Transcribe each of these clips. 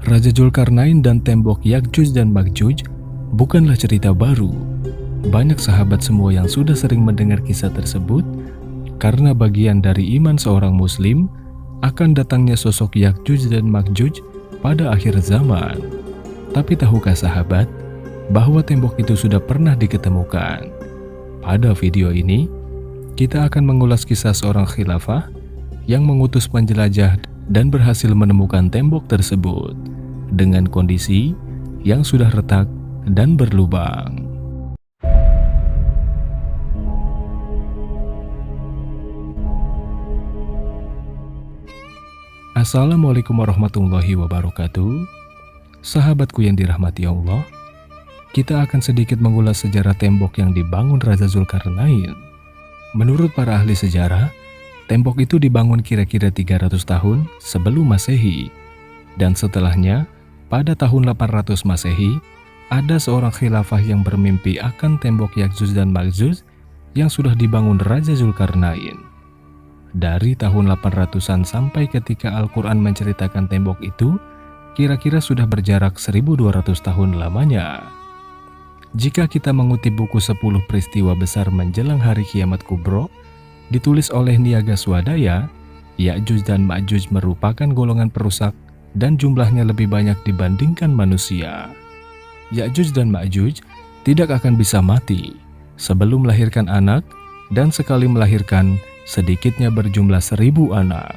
Raja Zulkarnain dan tembok Ya'juj dan Ma'juj bukanlah cerita baru. Banyak sahabat semua yang sudah sering mendengar kisah tersebut karena bagian dari iman seorang muslim akan datangnya sosok Ya'juj dan Ma'juj pada akhir zaman. Tapi tahukah sahabat bahwa tembok itu sudah pernah diketemukan? Pada video ini kita akan mengulas kisah seorang khilafah yang mengutus penjelajah dan berhasil menemukan tembok tersebut dengan kondisi yang sudah retak dan berlubang. Assalamualaikum warahmatullahi wabarakatuh. Sahabatku yang dirahmati Allah, kita akan sedikit mengulas sejarah tembok yang dibangun Raja Zulkarnain. Menurut para ahli sejarah, tembok itu dibangun kira-kira 300 tahun sebelum Masehi, dan setelahnya pada tahun 800 Masehi ada seorang khilafah yang bermimpi akan tembok Ya'juj dan Ma'juj yang sudah dibangun Raja Zulkarnain. Dari tahun 800-an sampai ketika Al-Quran menceritakan tembok itu, kira-kira sudah berjarak 1200 tahun lamanya. Jika kita mengutip buku 10 peristiwa besar menjelang hari kiamat kubro, ditulis oleh Niaga Swadaya, Ya'juj dan Ma'juj merupakan golongan perusak dan jumlahnya lebih banyak dibandingkan manusia. Ya'juj dan Ma'juj tidak akan bisa mati sebelum melahirkan anak, dan sekali melahirkan sedikitnya berjumlah 1000 anak.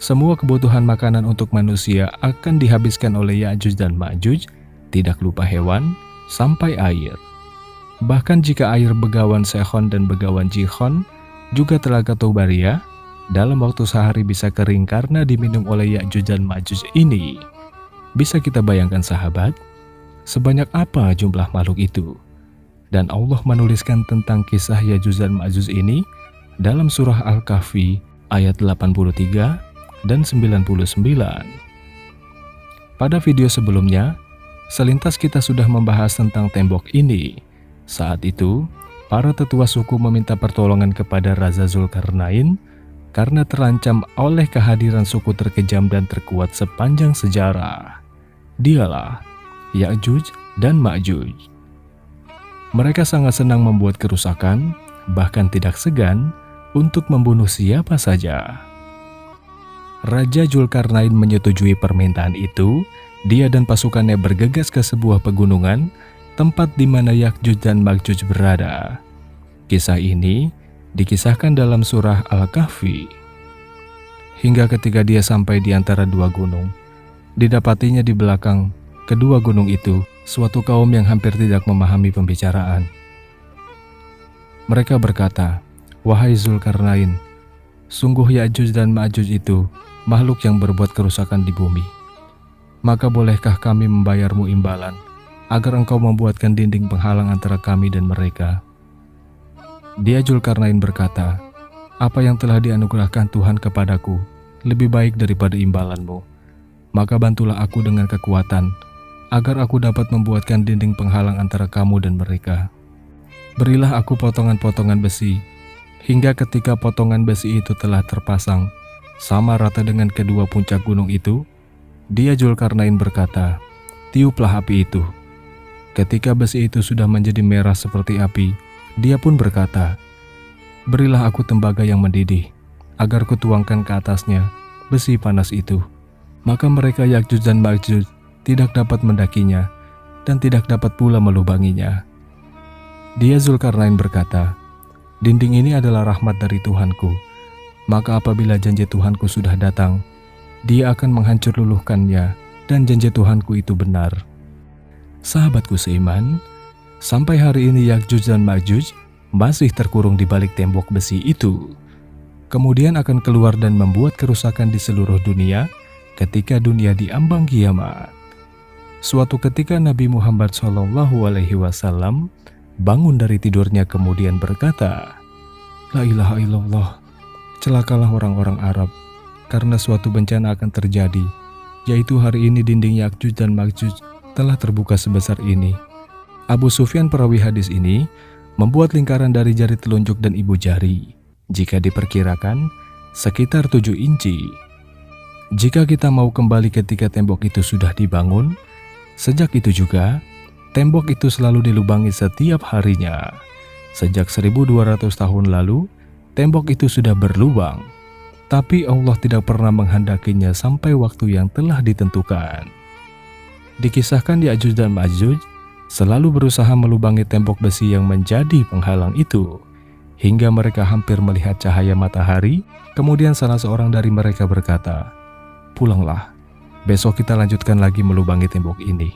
Semua kebutuhan makanan untuk manusia akan dihabiskan oleh Ya'juj dan Ma'juj, tidak lupa hewan, sampai air. Bahkan jika air Begawan Sehon dan Begawan Jihon, juga Telaga Tobaria, dalam waktu sehari bisa kering karena diminum oleh Ya'juj dan Ma'juj ini. Bisa kita bayangkan sahabat, sebanyak apa jumlah makhluk itu? Dan Allah menuliskan tentang kisah Ya'juj dan Ma'juj ini dalam surah Al-Kahfi ayat 83 dan 99. Pada video sebelumnya, selintas kita sudah membahas tentang tembok ini. Saat itu, para tetua suku meminta pertolongan kepada Raja Zulkarnain karena terancam oleh kehadiran suku terkejam dan terkuat sepanjang sejarah. Dialah Ya'juj dan Ma'juj. Mereka sangat senang membuat kerusakan, bahkan tidak segan untuk membunuh siapa saja. Raja Zulkarnain menyetujui permintaan itu. Dia dan pasukannya bergegas ke sebuah pegunungan, tempat di mana Ya'juj dan Ma'juj berada. Kisah ini dikisahkan dalam surah Al-Kahfi. Hingga ketika dia sampai di antara dua gunung, didapatinya di belakang kedua gunung itu suatu kaum yang hampir tidak memahami pembicaraan. Mereka berkata, "Wahai Zulkarnain, sungguh Ya'juj dan Ma'juj itu makhluk yang berbuat kerusakan di bumi. Maka bolehkah kami membayarmu imbalan agar engkau membuatkan dinding penghalang antara kami dan mereka?" Dia Zulkarnain berkata, "Apa yang telah dianugerahkan Tuhan kepadaku lebih baik daripada imbalanmu. Maka bantulah aku dengan kekuatan agar aku dapat membuatkan dinding penghalang antara kamu dan mereka. Berilah aku potongan-potongan besi, hingga ketika potongan besi itu telah terpasang sama rata dengan kedua puncak gunung itu." Dia Zulkarnain berkata, "Tiuplah api itu." Ketika besi itu sudah menjadi merah seperti api, dia pun berkata, "Berilah aku tembaga yang mendidih, agar kutuangkan ke atasnya besi panas itu." Maka mereka Ya'juj dan Ma'juj tidak dapat mendakinya, dan tidak dapat pula melubanginya. Dia Zulkarnain berkata, "Dinding ini adalah rahmat dari Tuhanku, maka apabila janji Tuhanku sudah datang, Dia akan menghancur luluhkannya, dan janji Tuhanku itu benar." Sahabatku seiman, sampai hari ini Ya'juj dan Ma'juj masih terkurung di balik tembok besi itu. Kemudian akan keluar dan membuat kerusakan di seluruh dunia ketika dunia diambang kiamat. Suatu ketika Nabi Muhammad SAW bangun dari tidurnya kemudian berkata, "La ilaha illallah, celakalah orang-orang Arab, karena suatu bencana akan terjadi, yaitu hari ini dinding Ya'juj dan Ma'juj telah terbuka sebesar ini." Abu Sufyan perawi hadis ini membuat lingkaran dari jari telunjuk dan ibu jari, jika diperkirakan sekitar 7 inci. Jika kita mau kembali ketika tembok itu sudah dibangun, sejak itu juga, tembok itu selalu dilubangi setiap harinya. Sejak 1200 tahun lalu, tembok itu sudah berlubang. Tapi Allah tidak pernah menghendakinya sampai waktu yang telah ditentukan. Dikisahkan Ya'juj dan Ma'juj selalu berusaha melubangi tembok besi yang menjadi penghalang itu, hingga mereka hampir melihat cahaya matahari. Kemudian salah seorang dari mereka berkata, "Pulanglah, besok kita lanjutkan lagi melubangi tembok ini."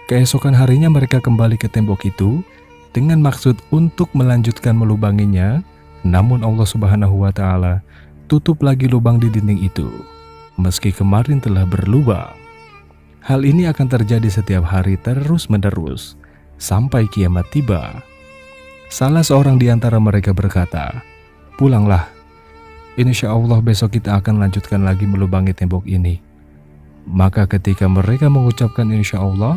Keesokan harinya mereka kembali ke tembok itu dengan maksud untuk melanjutkan melubanginya, namun Allah Subhanahu wa Ta'ala tutup lagi lubang di dinding itu, meski kemarin telah berlubang. Hal ini akan terjadi setiap hari terus-menerus sampai kiamat tiba. Salah seorang di antara mereka berkata, "Pulanglah, insya Allah besok kita akan lanjutkan lagi melubangi tembok ini." Maka ketika mereka mengucapkan insya Allah,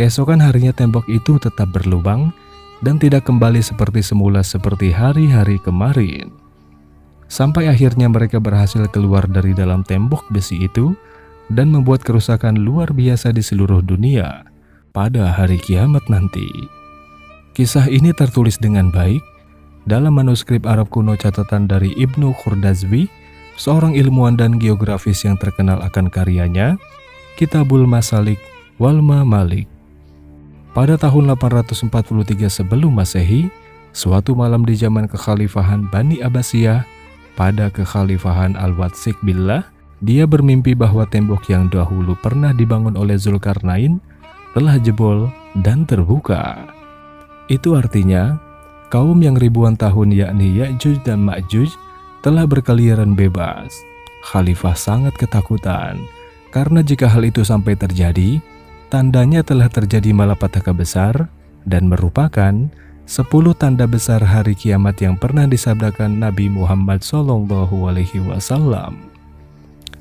keesokan harinya tembok itu tetap berlubang dan tidak kembali seperti semula seperti hari-hari kemarin. Sampai akhirnya mereka berhasil keluar dari dalam tembok besi itu dan membuat kerusakan luar biasa di seluruh dunia pada hari kiamat nanti. Kisah ini tertulis dengan baik dalam manuskrip Arab kuno catatan dari Ibnu Khurdazwi, seorang ilmuwan dan geografis yang terkenal akan karyanya Kitabul Masalik wal Mamalik. Pada tahun 843 sebelum Masehi, suatu malam di zaman kekhalifahan Bani Abbasiyah pada kekhalifahan Al-Watsiq Billah, dia bermimpi bahwa tembok yang dahulu pernah dibangun oleh Zulkarnain telah jebol dan terbuka. Itu artinya, kaum yang ribuan tahun yakni Ya'juj dan Ma'juj telah berkeliaran bebas. Khalifah sangat ketakutan, karena jika hal itu sampai terjadi, tandanya telah terjadi malapetaka besar dan merupakan 10 tanda besar hari kiamat yang pernah disabdakan Nabi Muhammad SAW.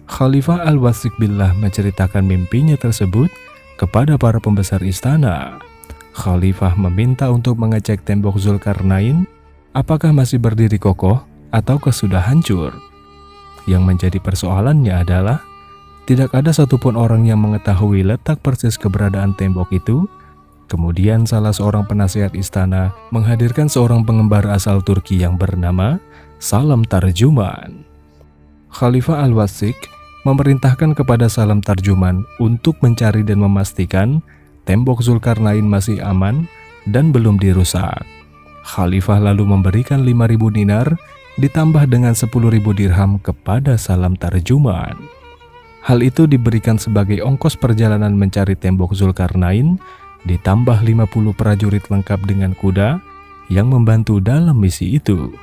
Khalifah Al-Watsiq Billah menceritakan mimpinya tersebut kepada para pembesar istana. Khalifah meminta untuk mengecek tembok Zulkarnain apakah masih berdiri kokoh ataukah sudah hancur. Yang menjadi persoalannya adalah tidak ada satupun orang yang mengetahui letak persis keberadaan tembok itu. Kemudian salah seorang penasihat istana menghadirkan seorang pengembara asal Turki yang bernama Salam Tarjuman. Khalifah Al-Watsiq memerintahkan kepada Salam Tarjuman untuk mencari dan memastikan tembok Zulkarnain masih aman dan belum dirusak. Khalifah lalu memberikan 5.000 dinar ditambah dengan 10.000 dirham kepada Salam Tarjuman. Hal itu diberikan sebagai ongkos perjalanan mencari tembok Zulkarnain, ditambah 50 prajurit lengkap dengan kuda yang membantu dalam misi itu.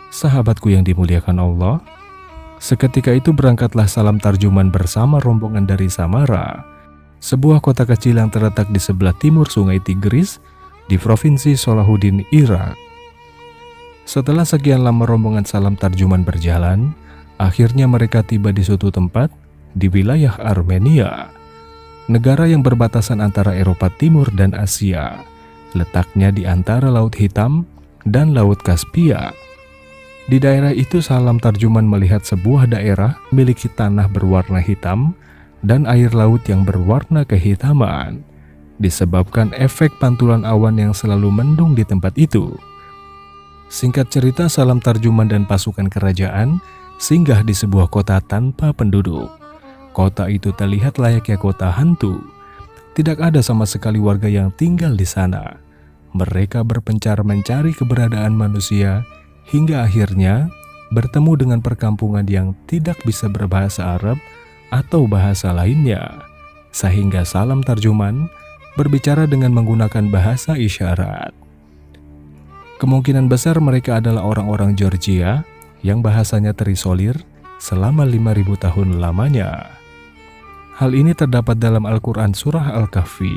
Sahabatku yang dimuliakan Allah, seketika itu berangkatlah Salam Tarjuman bersama rombongan dari Samara, sebuah kota kecil yang terletak di sebelah timur Sungai Tigris di Provinsi Salahuddin, Irak. Setelah sekian lama rombongan Salam Tarjuman berjalan, akhirnya mereka tiba di suatu tempat di wilayah Armenia, negara yang berbatasan antara Eropa Timur dan Asia, letaknya di antara Laut Hitam dan Laut Kaspia. Di daerah itu Salam Tarjuman melihat sebuah daerah memiliki tanah berwarna hitam dan air laut yang berwarna kehitaman, disebabkan efek pantulan awan yang selalu mendung di tempat itu. Singkat cerita, Salam Tarjuman dan pasukan kerajaan singgah di sebuah kota tanpa penduduk. Kota itu terlihat layaknya kota hantu. Tidak ada sama sekali warga yang tinggal di sana. Mereka berpencar mencari keberadaan manusia hingga akhirnya bertemu dengan perkampungan yang tidak bisa berbahasa Arab atau bahasa lainnya. Sehingga Salam Tarjuman berbicara dengan menggunakan bahasa isyarat. Kemungkinan besar mereka adalah orang-orang Georgia yang bahasanya terisolir selama 5.000 tahun lamanya. Hal ini terdapat dalam Al-Quran Surah Al-Kahfi.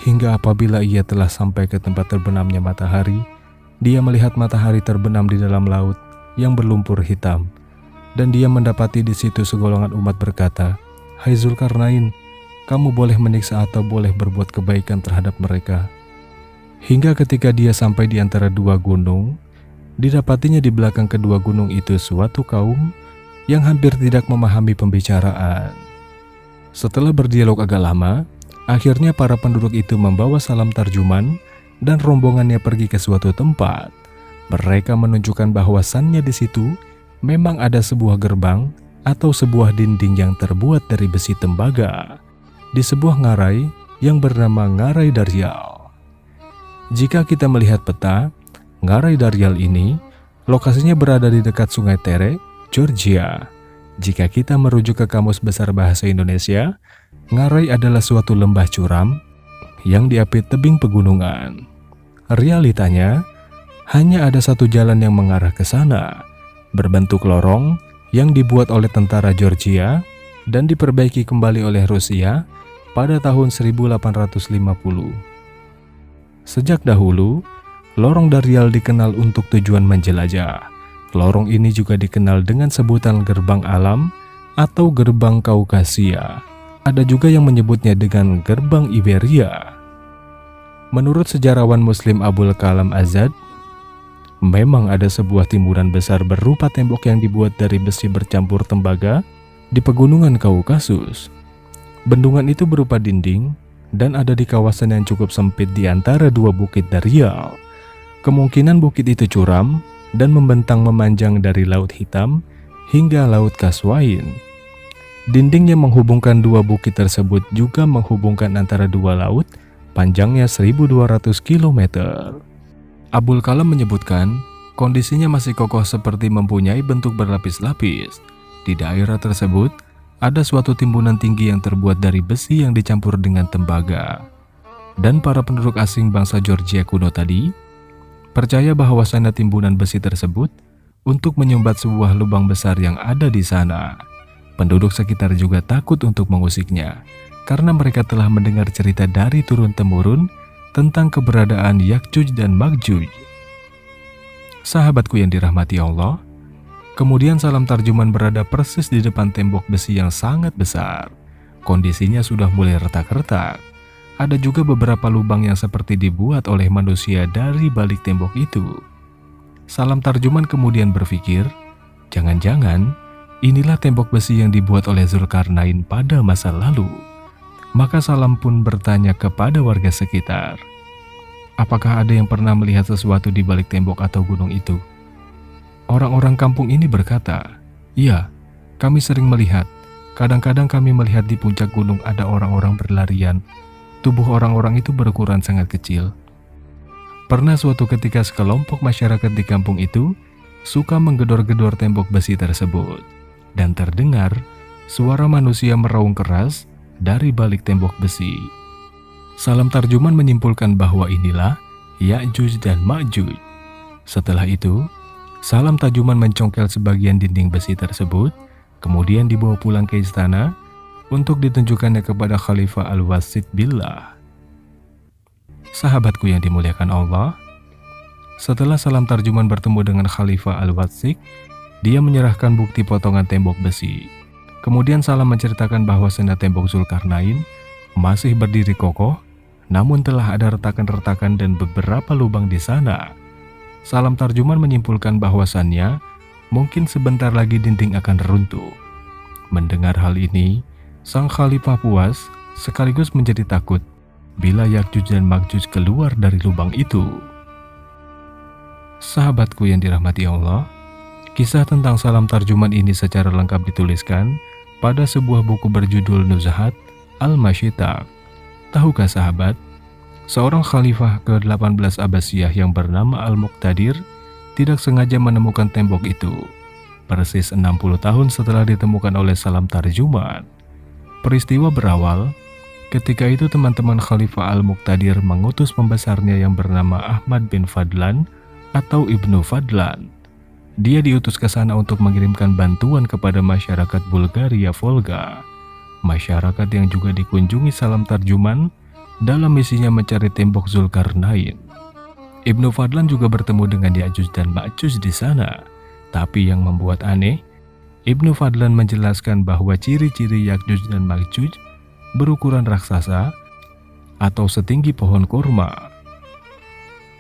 Hingga apabila ia telah sampai ke tempat terbenamnya matahari, dia melihat matahari terbenam di dalam laut yang berlumpur hitam. Dan dia mendapati di situ segolongan umat berkata, "Hai Zulkarnain, kamu boleh menyiksa atau boleh berbuat kebaikan terhadap mereka." Hingga ketika dia sampai di antara dua gunung, didapatinya di belakang kedua gunung itu suatu kaum yang hampir tidak memahami pembicaraan. Setelah berdialog agak lama, akhirnya para penduduk itu membawa salam tarjuman dan rombongannya pergi ke suatu tempat. Mereka menunjukkan bahwasannya di situ memang ada sebuah gerbang atau sebuah dinding yang terbuat dari besi tembaga di sebuah ngarai yang bernama Ngarai Daryal. Jika kita melihat peta, Ngarai Daryal ini lokasinya berada di dekat Sungai Tere, Georgia. Jika kita merujuk ke Kamus Besar Bahasa Indonesia, ngarai adalah suatu lembah curam yang diapit tebing pegunungan. Realitanya, hanya ada satu jalan yang mengarah ke sana, berbentuk lorong yang dibuat oleh tentara Georgia dan diperbaiki kembali oleh Rusia pada tahun 1850. Sejak dahulu, lorong Daryal dikenal untuk tujuan menjelajah. Lorong ini juga dikenal dengan sebutan gerbang alam atau gerbang Kaukasia. Ada juga yang menyebutnya dengan gerbang Iberia. Menurut sejarawan Muslim Abul Kalam Azad, memang ada sebuah timbunan besar berupa tembok yang dibuat dari besi bercampur tembaga di pegunungan Kaukasus. Bendungan itu berupa dinding dan ada di kawasan yang cukup sempit di antara dua bukit Daryal. Kemungkinan bukit itu curam dan membentang memanjang dari Laut Hitam hingga Laut Kaswain. Dinding yang menghubungkan dua bukit tersebut juga menghubungkan antara dua laut, panjangnya 1200 km. Abul Kalam menyebutkan, kondisinya masih kokoh seperti mempunyai bentuk berlapis-lapis. Di daerah tersebut, ada suatu timbunan tinggi yang terbuat dari besi yang dicampur dengan tembaga. Dan para penduduk asing bangsa Georgia kuno tadi percaya bahwasannya timbunan besi tersebut untuk menyumbat sebuah lubang besar yang ada di sana. Penduduk sekitar juga takut untuk mengusiknya, karena mereka telah mendengar cerita dari turun-temurun tentang keberadaan Yakjuj dan Makjuj. Sahabatku yang dirahmati Allah, kemudian salam tarjuman berada persis di depan tembok besi yang sangat besar. Kondisinya sudah mulai retak-retak. Ada juga beberapa lubang yang seperti dibuat oleh manusia dari balik tembok itu. Salam tarjuman kemudian berpikir, jangan-jangan inilah tembok besi yang dibuat oleh Zulkarnain pada masa lalu. Maka Salam pun bertanya kepada warga sekitar, apakah ada yang pernah melihat sesuatu di balik tembok atau gunung itu? Orang-orang kampung ini berkata, iya, kami sering melihat. Kadang-kadang kami melihat di puncak gunung ada orang-orang berlarian. Tubuh orang-orang itu berukuran sangat kecil. Pernah suatu ketika sekelompok masyarakat di kampung itu suka menggedor-gedor tembok besi tersebut, dan terdengar suara manusia meraung keras dari balik tembok besi. Salam tarjuman menyimpulkan bahwa inilah Ya'juj dan Ma'juj. Setelah itu, Salam tarjuman mencongkel sebagian dinding besi tersebut, kemudian dibawa pulang ke istana untuk ditunjukkannya kepada Khalifah Al-Wasit Billah. Sahabatku yang dimuliakan Allah, setelah Salam tarjuman bertemu dengan Khalifah Al-Wasit, dia menyerahkan bukti potongan tembok besi. Kemudian Salam menceritakan bahwa tembok Zulkarnain masih berdiri kokoh, namun telah ada retakan-retakan dan beberapa lubang di sana. Salam tarjuman menyimpulkan bahwasannya mungkin sebentar lagi dinding akan runtuh. Mendengar hal ini, sang khalifah puas sekaligus menjadi takut bila Yakjuj dan Makjuj keluar dari lubang itu. Sahabatku yang dirahmati Allah, kisah tentang Salam tarjuman ini secara lengkap dituliskan pada sebuah buku berjudul Nuzhat Al-Mashitaq. Tahukah sahabat, seorang khalifah ke-18 Abbasiyah yang bernama Al-Muqtadir tidak sengaja menemukan tembok itu persis 60 tahun setelah ditemukan oleh Salam tarjuman. Peristiwa berawal ketika itu teman-teman Khalifah Al-Muqtadir mengutus pembesarnya yang bernama Ahmad bin Fadlan atau Ibnu Fadlan. Dia diutus ke sana untuk mengirimkan bantuan kepada masyarakat Bulgaria Volga, masyarakat yang juga dikunjungi Salam tarjuman dalam misinya mencari tembok Zulkarnain. Ibnu Fadlan juga bertemu dengan Ya'juj dan Ma'juj di sana. Tapi yang membuat aneh, Ibnu Fadlan menjelaskan bahwa ciri-ciri Ya'juj dan Ma'juj berukuran raksasa atau setinggi pohon kurma.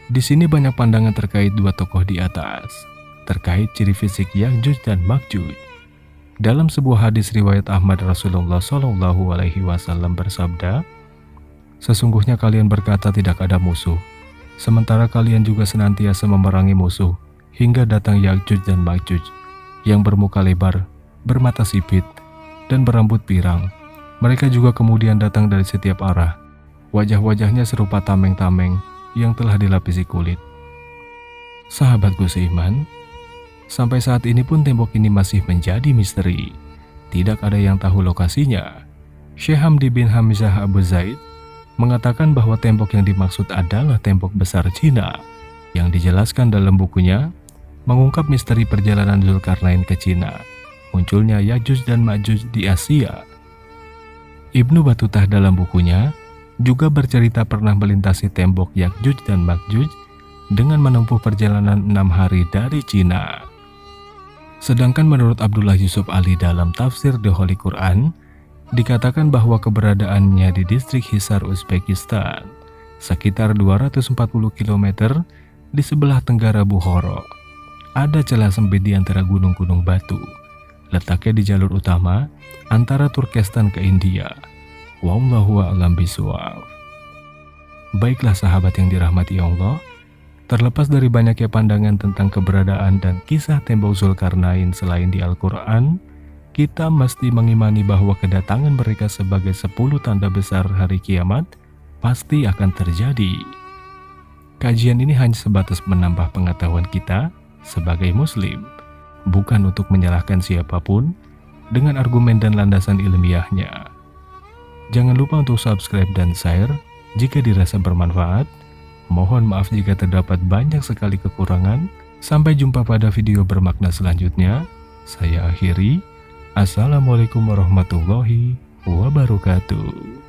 Di sini banyak pandangan terkait dua tokoh di atas, terkait ciri fisik Ya'juj dan Ma'juj. Dalam sebuah hadis riwayat Ahmad, Rasulullah Shallallahu Alaihi Wasallam bersabda, "Sesungguhnya kalian berkata tidak ada musuh, sementara kalian juga senantiasa memerangi musuh, hingga datang Ya'juj dan Ma'juj yang bermuka lebar, bermata sipit, dan berambut pirang. Mereka juga kemudian datang dari setiap arah. Wajah-wajahnya serupa tameng-tameng yang telah dilapisi kulit." Sahabatku seiman, sampai saat ini pun tembok ini masih menjadi misteri. Tidak ada yang tahu lokasinya. Syekh Hamdi bin Hamzah Abu Zaid mengatakan bahwa tembok yang dimaksud adalah tembok besar Cina, yang dijelaskan dalam bukunya mengungkap misteri perjalanan Zulkarnain ke Cina, munculnya Ya'juj dan Ma'juj di Asia. Ibnu Battuta dalam bukunya juga bercerita pernah melintasi tembok Ya'juj dan Ma'juj dengan menempuh perjalanan 6 hari dari Cina. Sedangkan menurut Abdullah Yusuf Ali dalam tafsir The Holy Quran, dikatakan bahwa keberadaannya di distrik Hisar, Uzbekistan, sekitar 240 km di sebelah tenggara Bukhara. Ada celah sempit di antara gunung-gunung batu, letaknya di jalur utama antara Turkestan ke India. Wallahu a'lam bishawab. Baiklah sahabat yang dirahmati Allah, terlepas dari banyaknya pandangan tentang keberadaan dan kisah tembok Zulkarnain selain di Al-Quran, kita mesti mengimani bahwa kedatangan mereka sebagai 10 tanda besar hari kiamat pasti akan terjadi. Kajian ini hanya sebatas menambah pengetahuan kita sebagai muslim, bukan untuk menyalahkan siapapun dengan argumen dan landasan ilmiahnya. Jangan lupa untuk subscribe dan share jika dirasa bermanfaat. Mohon maaf jika terdapat banyak sekali kekurangan. Sampai jumpa pada video bermakna selanjutnya. Saya akhiri. Assalamualaikum warahmatullahi wabarakatuh.